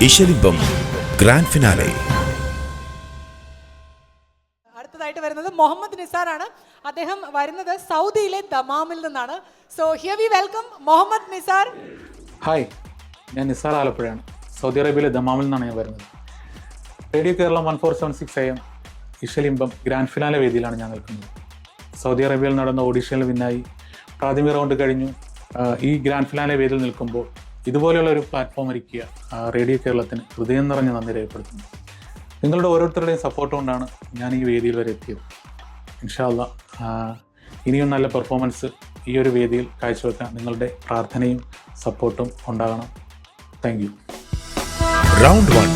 ഇശലിമ്പം grand finale. അടുത്തതായിട്ട് വരുന്നത് മുഹമ്മദ് നിസാറാണ്. അദ്ദേഹം വരുന്നത് സൗദിയിലെ ദമാമിൽ നിന്നാണ്. So here we welcome Muhammad Nisar. Hi, ഞാൻ നിസാർ ആലപ്പുഴയാണ്. സൗദി അറേബ്യയിലെ ദമാമിൽ നിന്നാണ് ഞാൻ വരുന്നത്. Radio Keralam 1476 AM Ishalimbam grand finale വേദിയിലാണ് ഞാൻ നിൽക്കുന്നത്. സൗദി അറേബ്യയിൽ നടന്ന ഓഡീഷനിൽ വിന്നായി പ്രാഥമിക റൗണ്ട് കഴിഞ്ഞു. ഈ ഗ്രാൻഡ് ഫിനാലെ വേദിയിൽ നിൽക്കുമ്പോൾ ഇതുപോലെയുള്ള ഒരു പ്ലാറ്റ്ഫോം ഒരുക്കിയ റേഡിയോ കേരളത്തിന് ഹൃദയം നിറഞ്ഞ നന്ദി രേഖപ്പെടുത്തുന്നു. നിങ്ങളുടെ ഓരോരുത്തരുടെയും സപ്പോർട്ട് കൊണ്ടാണ് ഞാൻ ഈ വേദിയിൽ വരെ എത്തിയത്. ഇൻഷാ അല്ലാഹ് ഇനിയും നല്ല പെർഫോമൻസ് ഈ ഒരു വേദിയിൽ കാഴ്ചവെക്കാൻ നിങ്ങളുടെ പ്രാർത്ഥനയും സപ്പോർട്ടും ഉണ്ടാകണം. Thank you. റൗണ്ട് 1.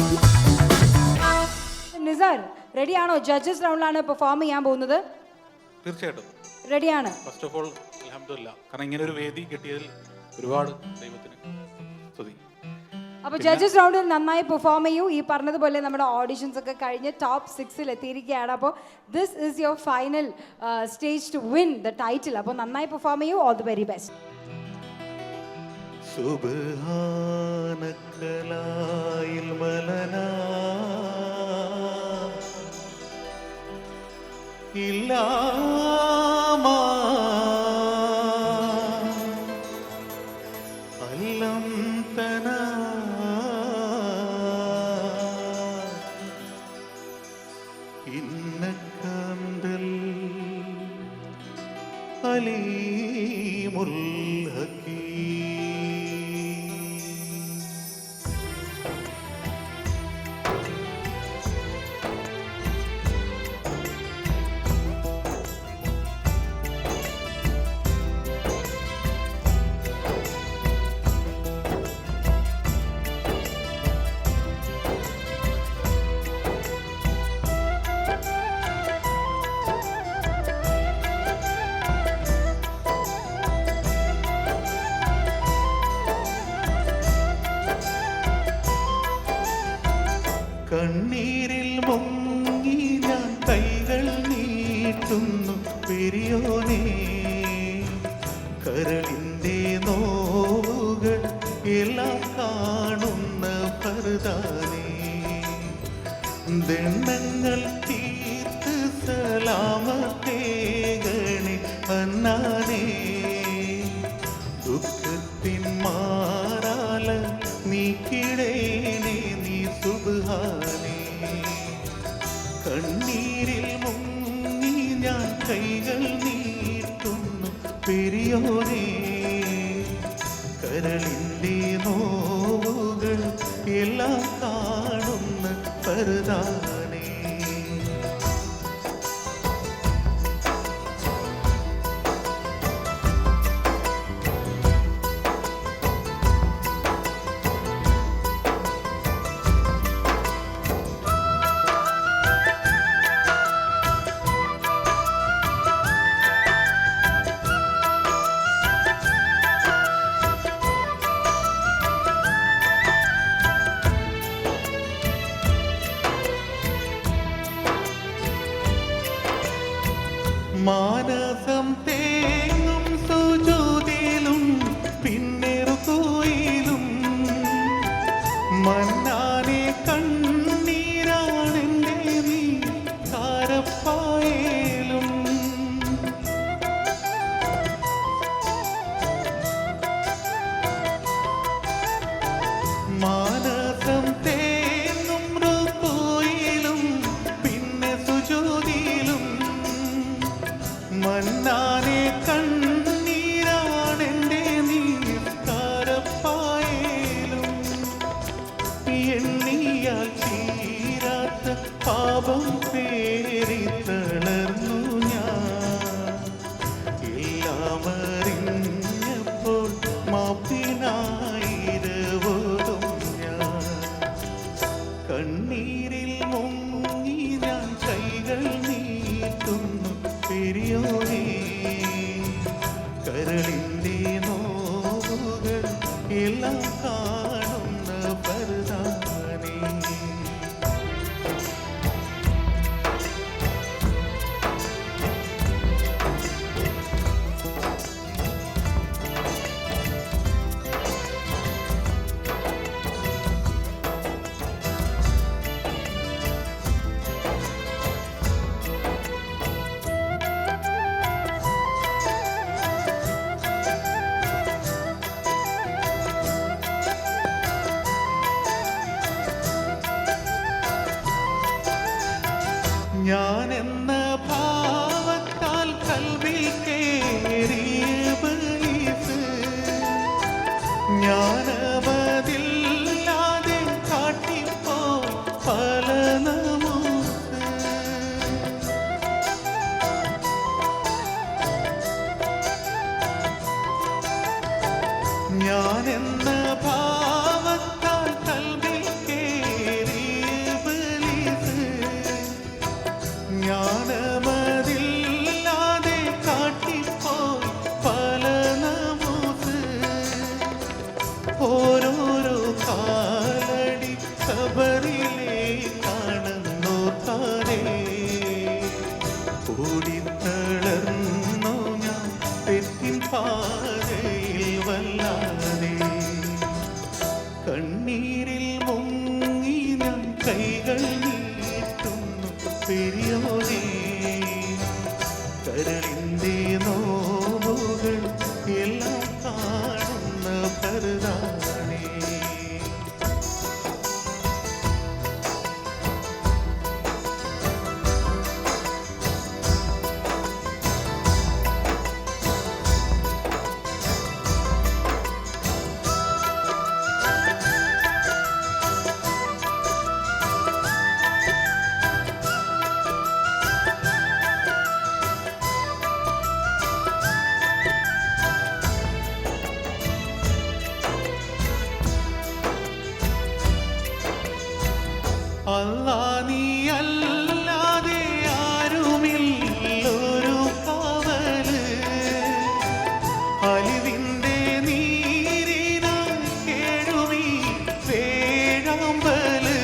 നിസാർ റെഡിയാണോ? ജഡ്ജസ് റൗണ്ടിലാണ് പെർഫോം ചെയ്യാൻ പോകുന്നത്. തീർച്ചയായിട്ടും റെഡിയാണ്. ഫസ്റ്റ് ഓഫ് ഓൾ അൽഹംദുലില്ലാഹ്, കാരണം ഇങ്ങനെ ഒരു വേദി കിട്ടിയതിൽ ഒരുപാട് ദൈവത്തിന് സ്തുതി. അപ്പോൾ ജഡ്ജസ് റൗണ്ടിൽ നന്നായി പെർഫോം ചെയ്യൂ. ഈ പറഞ്ഞതുപോലെ നമ്മുടെ ഓഡിഷൻസ് ഒക്കെ കഴിഞ്ഞ് ടോപ്പ് 6 എത്തിയിരിക്കുകയാണ്. അപ്പോൾ this is your final stage to win the title. അപ്പോൾ നന്നായി പെർഫോം ചെയ്യൂ. All the very best. സുബ്ഹാനക്കലായിൽ മലനാ ഇല്ലാമാ അല്ലം തനാ ഇന്നകന്തൽ അലീമുൽ ഹകീം. കണ്ണീരിൽ മുങ്ങി ഞാൻ കൈകൾ നീട്ടുന്നു പെരിയോനേ, കരളിൻ്റെ നോവുകൾ എല്ലാം കാണുന്ന ഫർദാനേ, ദണ്ഡങ്ങൾ തീർത്ത് സലാമത്തേകണേ അന്നാനേ, ദുഃഖത്തിൻ മാറാല നീക്കിടേണേ നീ സുബ്ഹാനേ. കണ്ണീരിൽ മുങ്ങി ഞാൻ കൈകൾ നീട്ടുന്നു പെരിയോനേ, കരളിൻ്റെ നോവുകൾ എല്ലാം കാണുന്ന പർദാനേ. മാനസം തേങ്ങും സുജൂദിലും പിന്നെ റുകൂയിലും മന്നാനെ കണ്ണീരാണെൻ്റെ നീ കാരപ്പായേലും. മാനസം തേങ്ങും റുകൂയിലും പിന്നെ സുജൂദിലും മന്നാനെ കണ്ണീരാണെൻ്റെ നീർക്കാരപ്പായേലും. എണ്ണിയാൽ തീരാത്ത പാപം പേരി തളർന്നു ഞാൻ, എല്ലാം അറിഞ്ഞപ്പോൾ മാപ്പിനായിരവോടും ഞാൻ. കണ്ണീരിൽ മുങ്ങി ഞാൻ കൈകൾ നീട്ടുന്നു പെരിയോനേ, കരളിൻ്റെ നോവുകൾ എല്ലാം കാണുന്ന പർദാനേ. ജ്ഞാനമതില്ലാതെ കാട്ടിപ്പോ പല നമുക്ക് ഞാനെന്ന ഭാവത്താൽ കൽവിൽ കേറിയ ഇബ്ലീസ് ജ്ഞാനമതില്ലാതെ കാട്ടിപ്പോയി പല നമുക്ക് ഓരോരോ കാലടി ഖബറിലേക്കാണെന്നോർത്താരേ ഓടിത്തളർന്നു ഞാൻ തെറ്റിൻ പാതയിൽ വല്ലാതെ കണ്ണീരിൽ മുങ്ങി ഞാൻ കൈകൾ നീട്ടുന്നു പെരിയോനേ കരളിൻ്റെ നോവുകൾ എല്ലാം കാണുന്ന പരതാനേ അല്ലാ നീ അല്ലാതെ ആരുമില്ലൊരു കാവല് അലിവിൻ്റെ നീരിനാൽ കേഴുമീ വേഴാമ്പല്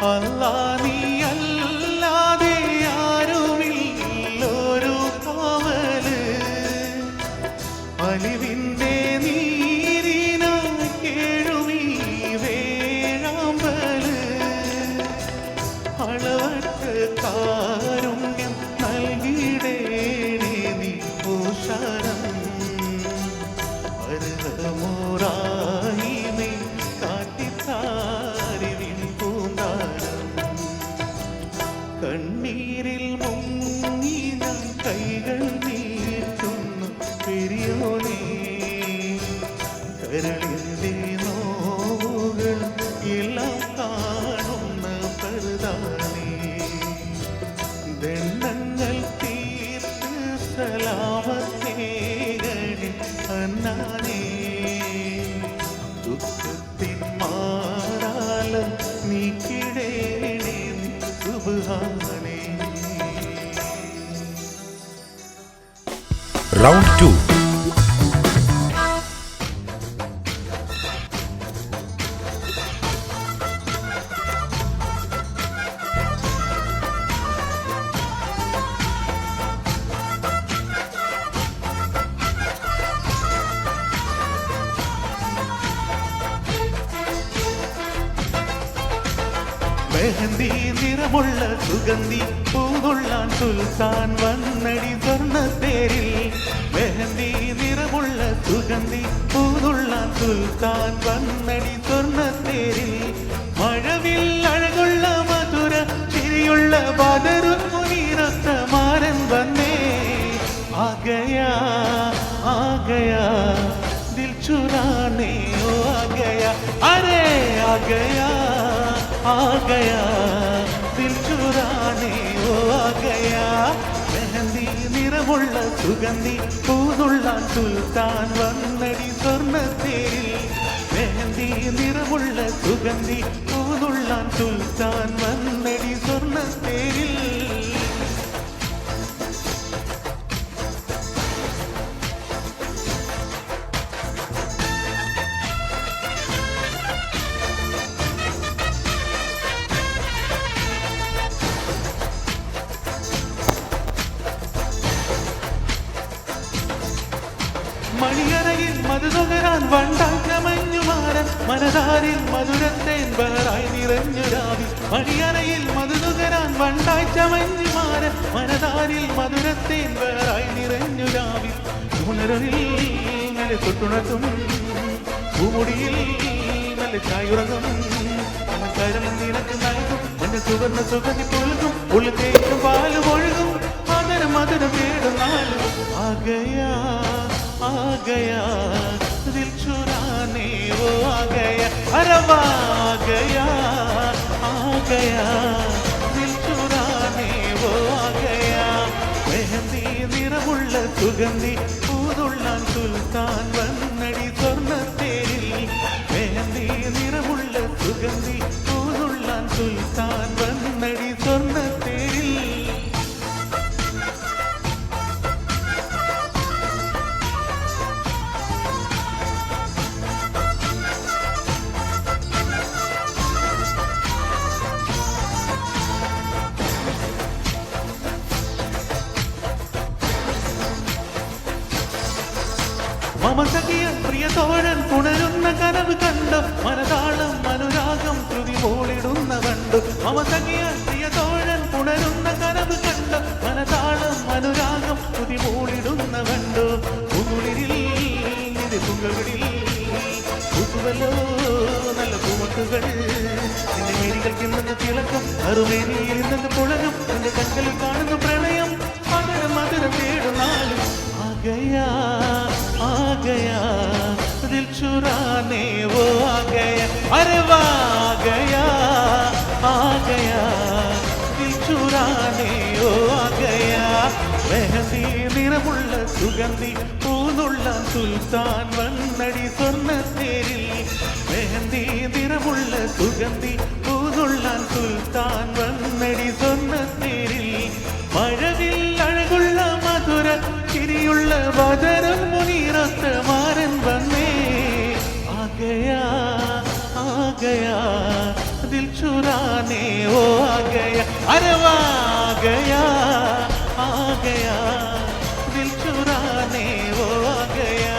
അല്ലാ നീ അല്ലാതെ ആരുമില്ലൊരു കാവല് അലിവിൻ്റെ നീരിനാൽ കേഴുമീ വേഴാമ്പല് അളവറ്റ കാരുണ്യം നൽകിടേണേ നീ ഓശാനം അർഹമോറായി നീ കാട്ടിത്താരിവിൻ പൂന്താരം കണ്ണീരിൽ മുങ്ങി ഞാൻ കൈകൾ നീട്ടുന്നു പെരിയോനേ കരളിൻ്റെ നോവുകൾ എല്ലാം കാണുന്ന പരതാനേ ദണ്ഡങ്ങൾ തീർത്ത് സലാമത്തേകണി അന്നാനേ ദുഃഖത്തിൻ മാറാലം നീക്കിടേണേ സുബ്ഹാനേ Round 2. മെഹന്തി നിറമുള്ള സുഗന്ധി പൂകൊള്ളാൻ സുൽത്താൻ വന്നടി സ്വർണ്ണത്തേരിൽ മെഹന്തി നിറമുള്ള സുഗന്ധി പൂകൊള്ളാൻ സുൽത്താൻ വന്നടി സ്വർണ്ണത്തേരിൽ മഴവിൽ അഴകുള്ള മധുര ചിരിയുള്ള ബദറു മുനീറത്ത മാരൻ വന്നേ ആഗയാ ആഗയാ ദിൽ ചുരാനെ ഓ ആഗയാ അരേ ആഗയാ आ गया दिल चुराने ओ आ गया मेहंदी നിറമുള്ള സുഗന്ധി പൂതുള്ളാൻ സുൽത്താൻ വന്നടി സ്വർണ്ണത്തേരിൽ മെഹന്തി നിറമുള്ള സുഗന്ധി പൂതുള്ളാൻ സുൽത്താൻ വന്നടി സ്വർണ്ണത്തേരിൽ മണിയറയിൽ മധുനുകരാൻ വണ്ടാൽ ചമഞ്ഞുമാരൻ മനതാരിൽ മധുരത്തേൻ വേറായി നിറഞ്ഞു രാവി മണിയറയിൽ മധുനുകരാൻ വണ്ടായി ചമഞ്ഞുമാരൻ മനതാരിൽ മധുരത്തേൻ വേറായി നിറഞ്ഞു രാവി ഉണരവിൽ നല്ല തൊട്ടുണർത്തും പൂമുടിയിൽ നല്ല ചായുറകും കരണം നിനക്ക് നൽകും നിന്റെ സുവർണ്ണ സുഗന്ധി പുൽകും ഉള്ളിലേക്കും പാലും ഒഴുകും മധുരം മധുരം തേടുന്നാലും ആകയാ ആകയാ ദിൽ ചുരാനെ വോ ആകയാ അരവാ ആകയാ ആകയാ ദിൽ ചുരാനെ വോ ആകയാ മെഹന്തി നിറമുള്ള സുഗന്ധി പൂതുള്ളാൻ സുൽത്താൻ വന്നടി സ്വർണ്ണത്തേരിൽ മെഹന്തി നിറമുള്ള സുഗന്ധി പൂതുള്ളാൻ സുൽത്താൻ വന്നടി സ്വർണ്ണത്തേരിൽ മമസഖിയ പ്രിയതോഴൻ പുണരുന്ന കനവ് കണ്ട് മനതാളം അനുരാഗം ശ്രുതി മോളിടുന്ന കണ്ടു മമസഖിയ പ്രിയതോഴൻ പുണരുന്ന കനവ് കണ്ട് മനതാളം അനുരാഗം ശ്രുതി മോളിടുന്ന കണ്ടു പുകുളിരിൽ നിധി പുകളിൽ പുതുവല്ലോ നല്ല പൂമട്ടുകൾ നിന്റെ മേരികൾക്ക് നിന്ന് തിളക്കം അറുമേനിയിൽ നിന്ന് പുളകം നിന്റെ കண்களிൽ കാണുന്ന പ്രണയം മധുരം മധുരം തേടുന്നാലും ആകയാ आगया दिल चुराने वो आ गया अरे वाह आ गया दिल चुराने वो आ गया मेहंदी निरमुള്ള സുഗന്ധി പൂതുള്ള സുൽത്താൻ വന്നടി സ്വർണ്ണത്തേരിൽ മെഹന്തി നിറമുള്ള സുഗന്ധി പൂതുള്ള സുൽത്താൻ വന്നടി സ്വർണ്ണത്തേരിൽ മഴവിൽ അഴകുള്ള മധുര ചിരിയുള്ള വദരം മുനീറത്ത മാരൻ വന്നേ ആകയാ ദിൽ ചുരാനെ ഓ ആകയാ അരവാ ആകയാ ദിൽ ചുരാനെ ഓ ആകയാ